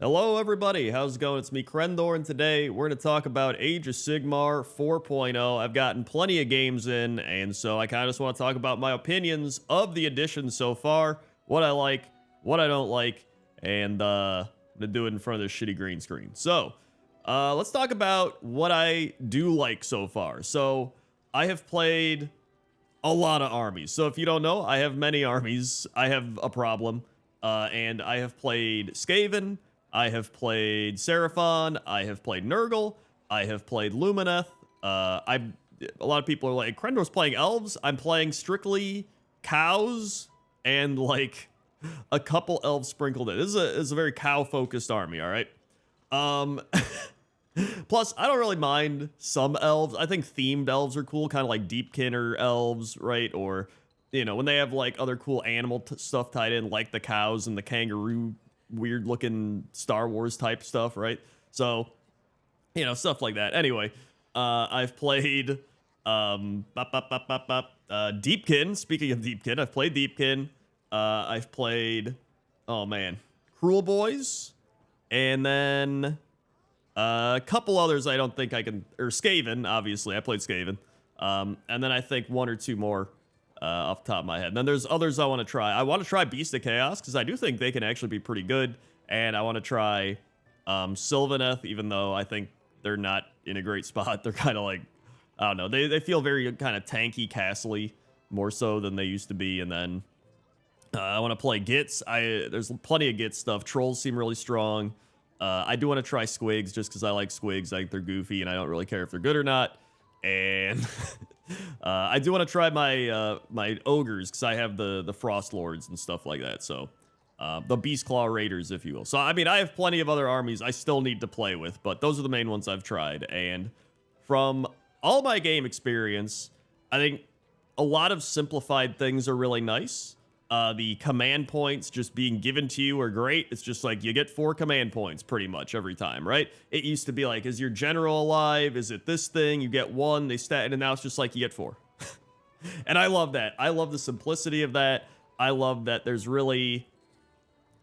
Hello everybody, how's it going? It's me, Krendor, and today we're going to talk about Age of Sigmar 4.0. I've gotten plenty of games in, and so I kind of just want to talk about my opinions of the edition so far, what I like, what I don't like, and I'm going to do it in front of this shitty green screen. So, let's talk about what I do like so far. So, I have played a lot of armies. So if you don't know, I have many armies. I have a problem, and I have played Skaven, I have played Seraphon, I have played Nurgle, I have played Lumineth. A lot of people are like, Krendor's playing elves. I'm playing strictly cows and like a couple elves sprinkled in. This is a very cow-focused army, all right? Plus, I don't really mind some elves. I think themed elves are cool, kind of like Deepkinner elves, right? Or, you know, when they have like other cool animal stuff tied in, like the cows and the kangaroo weird looking Star Wars type stuff, right? So, you know, stuff like that. Anyway, I've played Deepkin. Speaking of Deepkin, I've played Deepkin. I've played, oh man, Cruel Boys, and then a couple others I don't think I can, or Skaven, obviously. I played Skaven. And then I think one or two more off the top of my head. And then there's others I want to try. I want to try Beast of Chaos, because I do think they can actually be pretty good. And I want to try Sylvaneth, even though I think they're not in a great spot. They're kind of like, I don't know, they feel very kind of tanky, castle-y, more so than they used to be. And then I want to play Gits. There's plenty of Gits stuff. Trolls seem really strong. I do want to try Squigs, just because I like Squigs. I think they're goofy, and I don't really care if they're good or not. And I do want to try my my ogres, because I have the Frost Lords and stuff like that. So the Beastclaw Raiders, if you will. So I mean, I have plenty of other armies I still need to play with, but those are the main ones I've tried. And from all my game experience, I think a lot of simplified things are really nice. The command points just being given to you are great. It's just like you get 4 command points pretty much every time, right? It used to be like, is your general alive? Is it this thing? You get 1, they stat, and now it's just like you get 4. And I love that. I love the simplicity of that. I love that there's really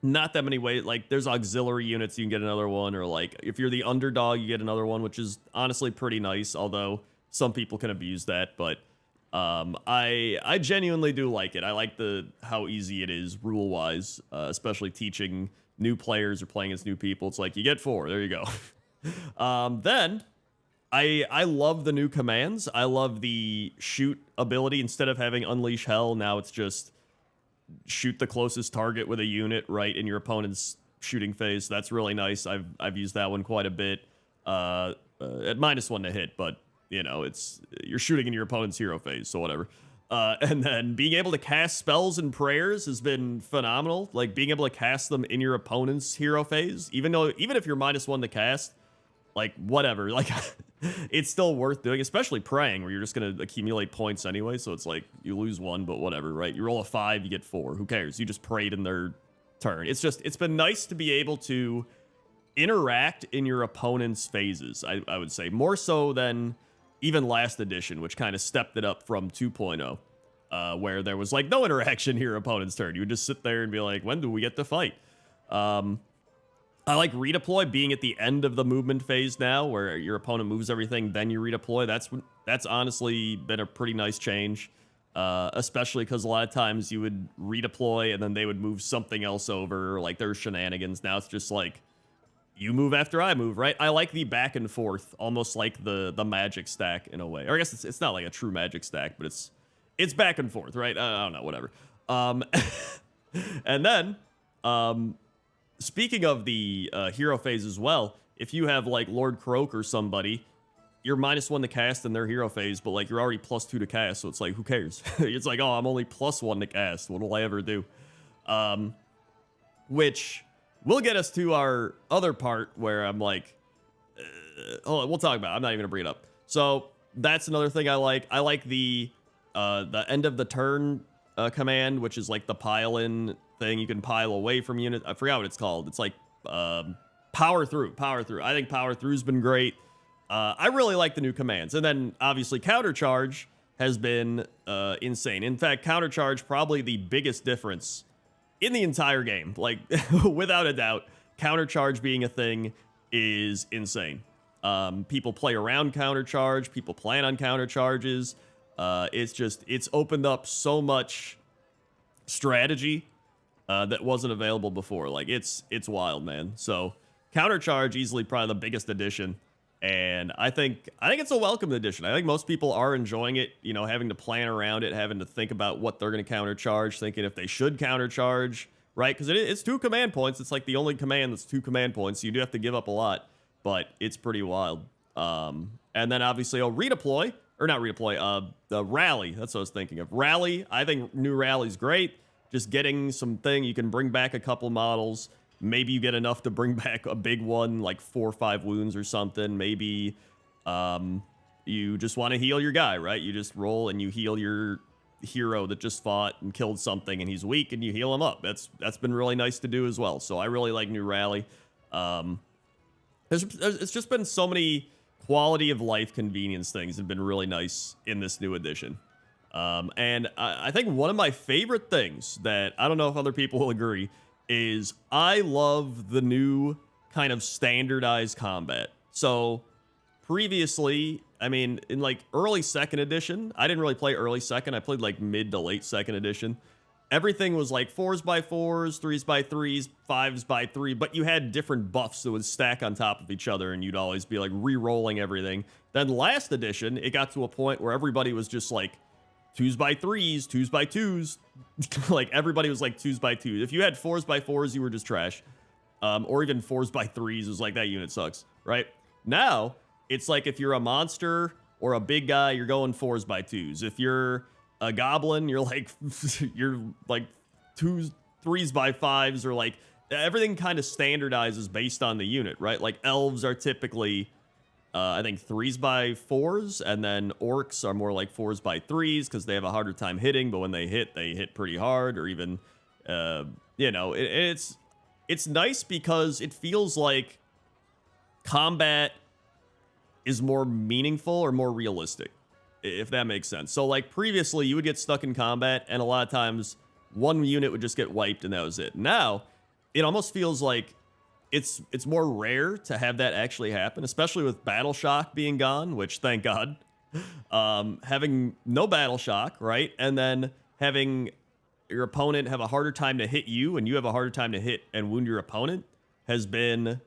not that many ways. Like, there's auxiliary units, you can get another one, or like if you're the underdog, you get another one, which is honestly pretty nice, although some people can abuse that. But I genuinely do like it. I like how easy it is rule wise, especially teaching new players or playing as new people. It's like you get 4, there you go. Then I love the new commands. I love the shoot ability. Instead of having Unleash Hell, now it's just shoot the closest target with a unit right in your opponent's shooting phase. That's really nice. I've used that one quite a bit. At -1 to hit, but you know, you're shooting in your opponent's hero phase, so whatever. And then being able to cast spells and prayers has been phenomenal. Like, being able to cast them in your opponent's hero phase, even if you're -1 to cast, like, whatever. Like, it's still worth doing, especially praying, where you're just going to accumulate points anyway, so it's like, you lose 1, but whatever, right? You roll a 5, you get 4. Who cares? You just prayed in their turn. It's been nice to be able to interact in your opponent's phases, I would say. More so than even last edition, which kind of stepped it up from 2.0, where there was like no interaction here opponent's turn. You would just sit there and be like, when do we get to fight? I like redeploy being at the end of the movement phase now, where your opponent moves everything, then you redeploy. That's honestly been a pretty nice change, especially because a lot of times you would redeploy and then they would move something else over, like there's shenanigans. Now it's just like, you move after I move, right? I like the back and forth, almost like the magic stack in a way. Or I guess it's not like a true magic stack, but it's back and forth, right? I don't know, whatever. And then, speaking of the hero phase as well, if you have like Lord Croak or somebody, you're -1 to cast in their hero phase, but like you're already +2 to cast, so it's like, who cares? It's like, oh, I'm only +1 to cast. What will I ever do? Which will get us to our other part where I'm like, hold on, we'll talk about it. I'm not even gonna bring it up. So that's another thing I like. I like the end of the turn command, which is like the pile in thing. You can pile away from unit. I forgot what it's called. It's like power through. I think power through's been great. I really like the new commands. And then obviously countercharge has been insane. In fact, countercharge probably the biggest difference in the entire game, like without a doubt. countercharge being a thing is insane. People play around countercharge. People plan on countercharges. It's opened up so much strategy that wasn't available before. Like it's wild, man. So countercharge easily probably the biggest addition, and I think it's a welcome addition. I think most people are enjoying it. You know, having to plan around it, having to think about what they're going to countercharge, thinking if they should countercharge, right? Because it's 2 command points. It's like the only command that's 2 command points. So you do have to give up a lot, but it's pretty wild. And then obviously, redeploy. Or not redeploy, the rally. That's what I was thinking of. Rally, I think new rally's great. Just getting something, you can bring back a couple models. Maybe you get enough to bring back a big one, like 4 or 5 wounds or something. Maybe you just want to heal your guy, right? You just roll and you heal your hero that just fought and killed something and he's weak and you heal him up. That's been really nice to do as well. So I really like new rally. It's just been so many quality of life convenience things have been really nice in this new edition. And I think one of my favorite things that I don't know if other people will agree is I love the new kind of standardized combat. So previously, I mean, in like early 2nd edition, I didn't really play early 2nd. I played like mid to late 2nd edition. Everything was like 4s by 4s, 3s by 3s, 5s by 3, but you had different buffs that would stack on top of each other, and you'd always be like re-rolling everything. Then last edition, it got to a point where everybody was just like 2s by 3s, 2s by 2s. Like everybody was like 2s by 2s. If you had 4s by 4s, you were just trash. Or even 4s by 3s, it was like that unit sucks, right? Now, it's like if you're a monster or a big guy, you're going 4s by 2s. If you're a goblin, you're like 2s, 3s by 5s, or like everything kind of standardizes based on the unit, right? Like elves are typically I think 3s by 4s, and then orcs are more like 4s by 3s because they have a harder time hitting, but when they hit pretty hard. Or even you know, it's nice because it feels like combat is more meaningful or more realistic, if that makes sense. So like previously you would get stuck in combat and a lot of times one unit would just get wiped and that was it. Now it almost feels like it's more rare to have that actually happen, especially with battle shock being gone, which thank God. Having no battle shock, right? And then having your opponent have a harder time to hit you and you have a harder time to hit and wound your opponent has been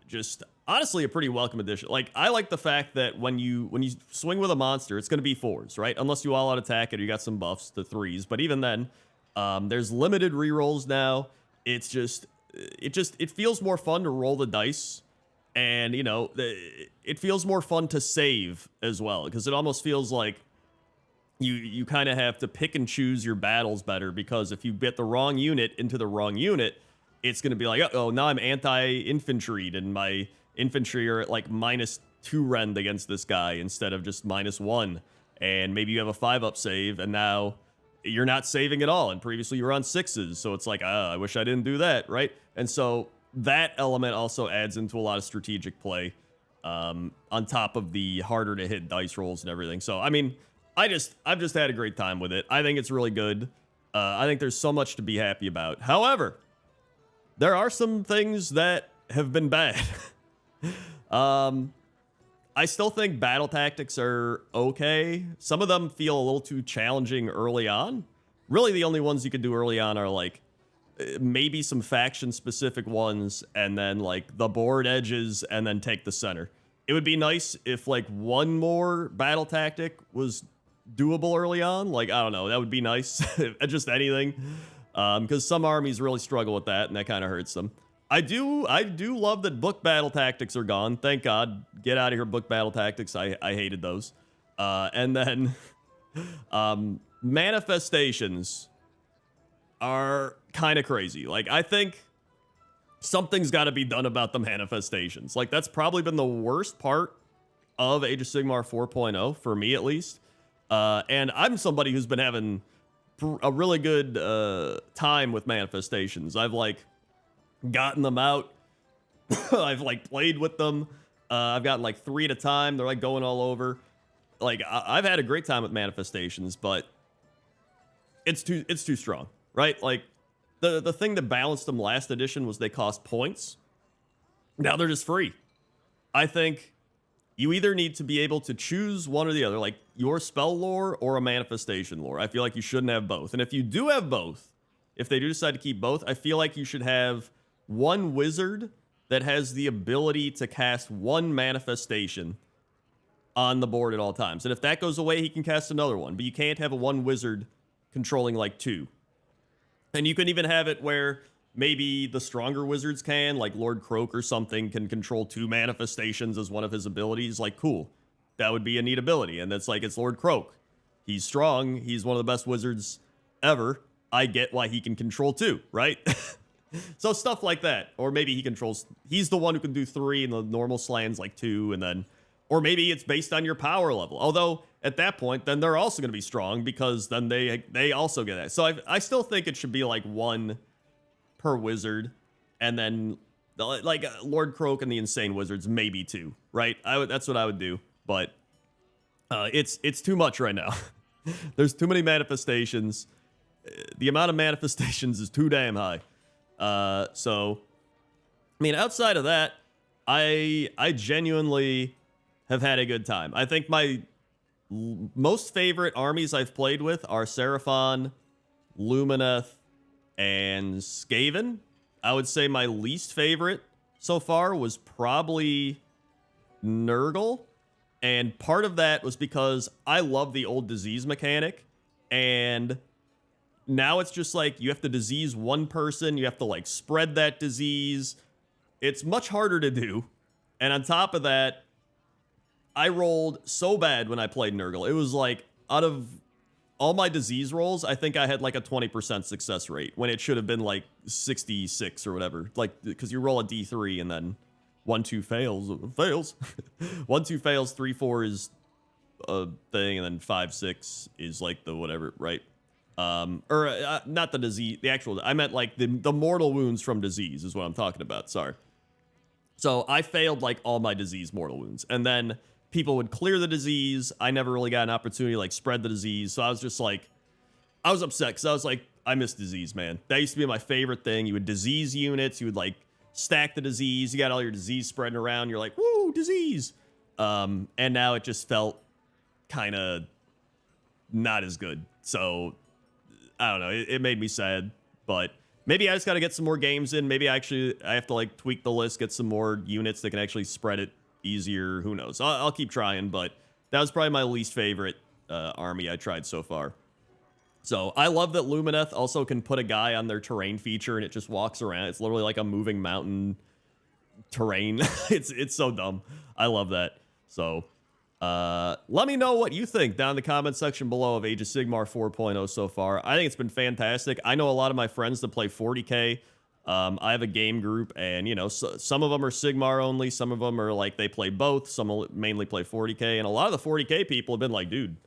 just honestly a pretty welcome addition. Like I like the fact that when you swing with a monster, it's going to be 4s, right? Unless you all out attack it or you got some buffs to 3s. But even then, there's limited rerolls now. It feels more fun to roll the dice, and you know it feels more fun to save as well, because it almost feels like you kind of have to pick and choose your battles better, because if you get the wrong unit into the wrong unit, it's going to be like, oh, now I'm anti-infantryed and my infantry are at like -2 rend against this guy instead of just -1, and maybe you have a 5-up save and now you're not saving at all, and previously you were on 6s, so it's like, I wish I didn't do that, right? And so that element also adds into a lot of strategic play, on top of the harder to hit dice rolls and everything. So I mean, I've just had a great time with it. I think it's really good. I think there's so much to be happy about. However, there are some things that have been bad. I still think battle tactics are okay. Some of them feel a little too challenging early on. Really, the only ones you can do early on are like maybe some faction specific ones, and then like the board edges, and then take the center. It would be nice if like one more battle tactic was doable early on. Like, I don't know, that would be nice. Just anything. Because some armies really struggle with that, and that kind of hurts them. I do love that book battle tactics are gone. Thank God. Get out of here, book battle tactics. I hated those. And then manifestations are kind of crazy. Like, I think something's got to be done about the manifestations. Like, that's probably been the worst part of Age of Sigmar 4.0, for me at least. And I'm somebody who's been having a really good time with manifestations. I've like gotten them out. I've like played with them. I've gotten like 3 at a time. They're like going all over. Like I've had a great time with manifestations, but it's too strong, right? Like the thing that balanced them last edition was they cost points. Now they're just free. I think you either need to be able to choose one or the other, like your spell lore or a manifestation lore. I feel like you shouldn't have both. And if you do have both, if they do decide to keep both, I feel like you should have one wizard that has the ability to cast one manifestation on the board at all times. And if that goes away, he can cast another one. But you can't have a one wizard controlling like two. And you can even have it where maybe the stronger wizards can, like Lord Croak or something, can control two manifestations as one of his abilities. Like, cool. That would be a neat ability. And that's like, it's Lord Croak. He's strong. He's one of the best wizards ever. I get why he can control two, right? So stuff like that. Or maybe he's the one who can do three and the normal slan's like two, and then, or maybe it's based on your power level. Although at that point, then they're also going to be strong because then they also get that. So I still think it should be like one per wizard, and then like Lord Croak and the Insane Wizards, maybe two, right? That's what I would do, but it's too much right now. There's too many manifestations. The amount of manifestations is too damn high. So, I mean, outside of that, I genuinely have had a good time. I think my most favorite armies I've played with are Seraphon, Lumineth, and Skaven. I would say my least favorite so far was probably Nurgle. And part of that was because I love the old disease mechanic. And now it's just like you have to disease one person. You have to like spread that disease. It's much harder to do. And on top of that, I rolled so bad when I played Nurgle. It was like out of all my disease rolls, I think I had like a 20% success rate when it should have been like 66 or whatever. Like, because you roll a D3 and then 1-2 fails. 1-2 fails, 3-4 is a thing, and then 5-6 is like the whatever, right? Not the disease, the actual, I meant like the mortal wounds from disease is what I'm talking about. Sorry. So I failed like all my disease mortal wounds, and then people would clear the disease. I never really got an opportunity to like spread the disease. So I was just like, I was upset because I was like, I miss disease, man. That used to be my favorite thing. You would disease units. You would like stack the disease. You got all your disease spreading around. You're like, woo, disease. And now it just felt kind of not as good. So I don't know. It made me sad, but maybe I just got to get some more games in. Maybe I have to like tweak the list, get some more units that can actually spread it easier. Who knows? I'll keep trying, but that was probably my least favorite army I tried so far. So I love that Lumineth also can put a guy on their terrain feature and it just walks around. It's literally like a moving mountain terrain. It's so dumb. I love that. So let me know what you think down in the comment section below of Age of Sigmar 4.0 so far. I think it's been fantastic. I know a lot of my friends that play 40k. I have a game group, and, you know, some of them are Sigmar only. Some of them are, like, they play both. Some will mainly play 40k. And a lot of the 40k people have been like, dude,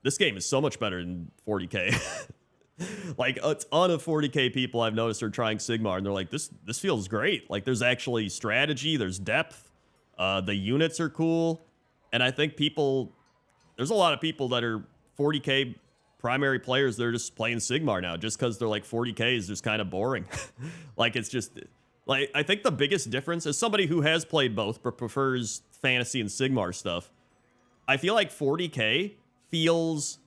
this game is so much better than 40k. Like, a ton of 40k people I've noticed are trying Sigmar, and they're like, this feels great. Like, there's actually strategy. There's depth. The units are cool. And I think there's a lot of people that are 40k primary players, they're just playing Sigmar now just because they're like 40k is just kind of boring. Like, it's just like, I think the biggest difference as somebody who has played both but prefers fantasy and Sigmar stuff, I feel like 40k feels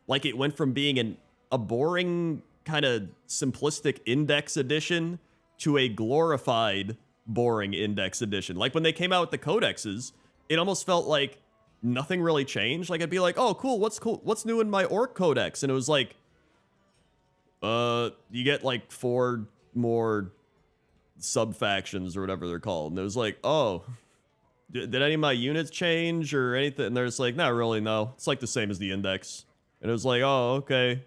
like it went from being a boring kind of simplistic index edition to a glorified boring index edition. Like when they came out with the codexes, it almost felt like nothing really changed. Like, I'd be like, oh, cool. What's new in my Orc Codex? And it was like, you get like 4 more sub-factions or whatever they're called. And it was like, oh, did any of my units change or anything? And they're just like, not really, no. It's like the same as the index. And it was like, oh, okay.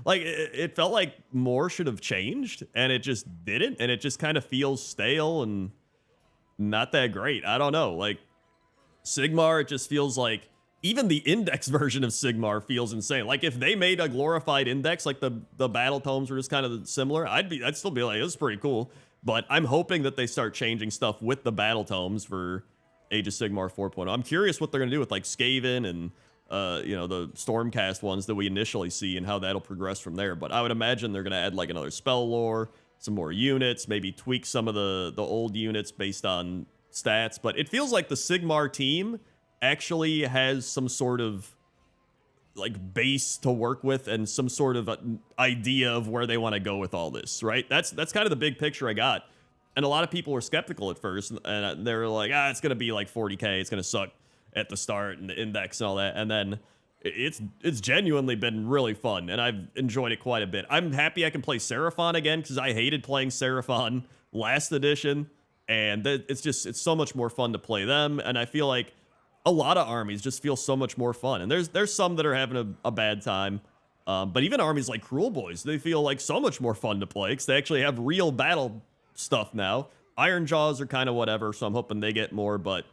Like, it felt like more should have changed, and it just didn't. And it just kind of feels stale and not that great. I don't know. Like, Sigmar, it just feels like even the index version of Sigmar feels insane. Like, if they made a glorified index, like the Battletomes were just kind of similar, I'd still be like, this is pretty cool. But I'm hoping that they start changing stuff with the Battletomes for Age of Sigmar 4.0. I'm curious what they're going to do with like Skaven and you know, the Stormcast ones that we initially see and how that'll progress from there. But I would imagine they're going to add like another spell lore, some more units, maybe tweak some of the old units based on stats. But it feels like the Sigmar team actually has some sort of like base to work with and some sort of idea of where they want to go with all this, right? That's kind of the big picture I got. And a lot of people were skeptical at first, and they were like, it's going to be like 40k, it's going to suck at the start and the index and all that. And then it's genuinely been really fun, and I've enjoyed it quite a bit. I'm happy I can play Seraphon again, because I hated playing Seraphon last edition, and it's so much more fun to play them. And I feel like a lot of armies just feel so much more fun, and there's some that are having a bad time, but even armies like Cruel Boys, they feel like so much more fun to play because they actually have real battle stuff now. Iron Jaws are kind of whatever, so I'm hoping they get more. But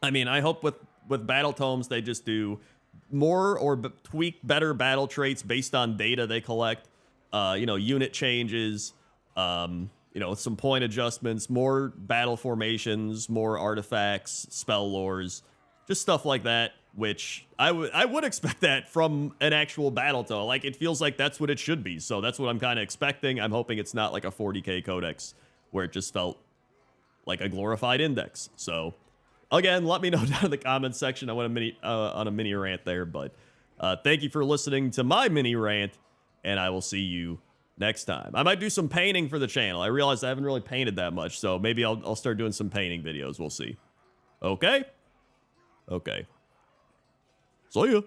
I mean, I hope with Battletomes they just do more or tweak better battle traits based on data they collect. You know, unit changes, you know, some point adjustments, more battle formations, more artifacts, spell lores, just stuff like that, which I would expect that from an actual Battletome. Like, it feels like that's what it should be, so that's what I'm kind of expecting. I'm hoping it's not like a 40k codex where it just felt like a glorified index. So again, let me know down in the comments section. I went on a mini rant there, but thank you for listening to my mini rant, and I will see you next time. I might do some painting for the channel. I realized I haven't really painted that much, so maybe I'll start doing some painting videos. We'll see. Okay? Okay. See ya.